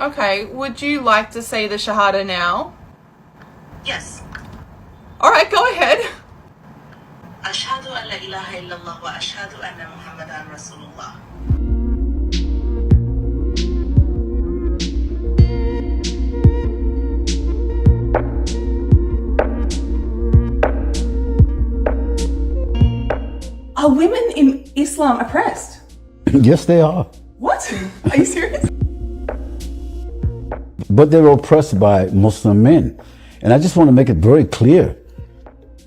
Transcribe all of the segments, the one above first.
Okay, would you like to say the Shahada now? Yes. All right, go ahead. Ashhadu an la ilaha illallah wa ashhadu anna Muhammadan Rasulullah. Are women in Islam oppressed? Yes, they are. What? Are you serious? But they're oppressed by Muslim men. And I just want to make it very clear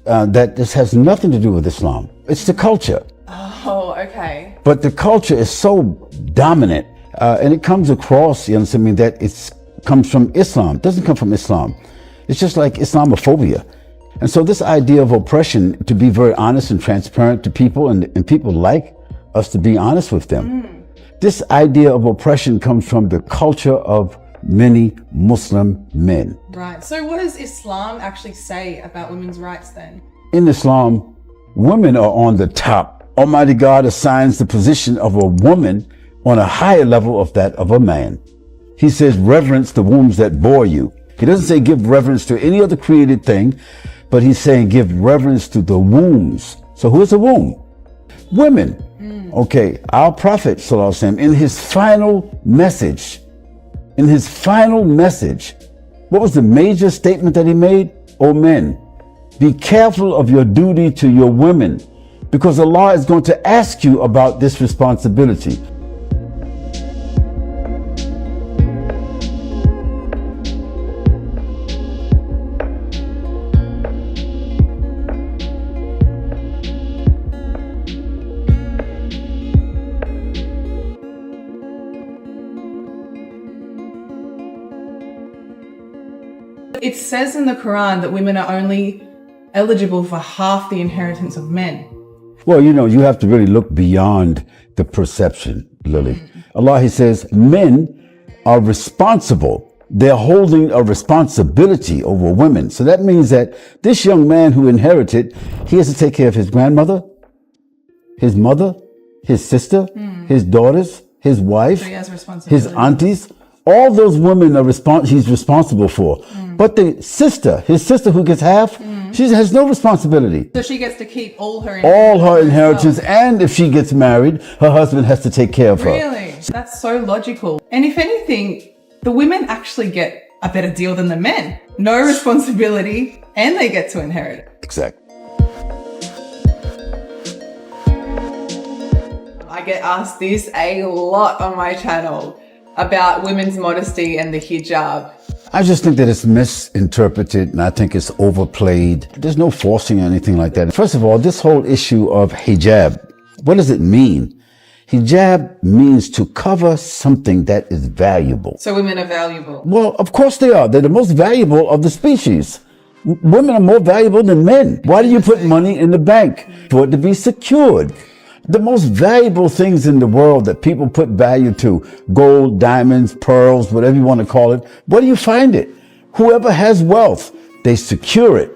that this has nothing to do with Islam. It's the culture. Oh, okay. But the culture is so dominant, and it comes across, you understand me, that it comes from Islam. It doesn't come from Islam. It's just like Islamophobia. And so this idea of oppression, to be very honest and transparent to people, and people like us to be honest with them. This idea of oppression comes from the culture of many Muslim men. Right. So what does Islam actually say about women's rights then? In Islam, women are on the top. Almighty God assigns the position of a woman on a higher level of that of a man. He says, reverence the wombs that bore you. He doesn't say give reverence to any other created thing, but he's saying give reverence to the wombs. So who is the womb? Women. Okay, our Prophet, sallallahu alaihi wasallam, in his final message, what was the major statement that he made? O men, be careful of your duty to your women, because Allah is going to ask you about this responsibility. It says in the Quran that women are only eligible for half the inheritance of men. Well, you know, you have to really look beyond the perception, Lily. Allah, he says, men are responsible. They're holding a responsibility over women. So that means that this young man who inherited, he has to take care of his grandmother, his mother, his sister, his daughters, his wife, So he has responsibility. his aunties. All those women are he's responsible for. But his sister who gets half, she has no responsibility. So she gets to keep all her Inheritance, and if she gets married, her husband has to take care of her. Really? That's so logical. And if anything, the women actually get a better deal than the men. No responsibility, and they get to inherit it. Exactly. I get asked this a lot on my channel about women's modesty and the hijab. I just think that it's misinterpreted, and I think it's overplayed. There's no forcing or anything like that. First of all, this whole issue of hijab, what does it mean? Hijab means to cover something that is valuable. So women are valuable. Well, of course they are. They're the most valuable of the species. Women are more valuable than men. Why do you put money in the bank? For it to be secured. The most valuable things in the world that people put value to, gold, diamonds, pearls, whatever you want to call it, where do you find it? Whoever has wealth, they secure it.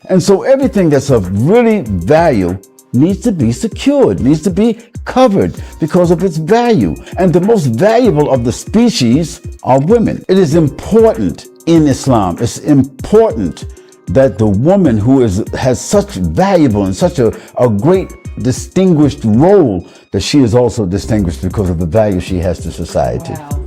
And so everything that's of really value needs to be secured, needs to be covered because of its value. And the most valuable of the species are women. It is important in Islam, it's important that the woman who has such valuable and such a great distinguished role, that she is also distinguished because of the value she has to society. Wow.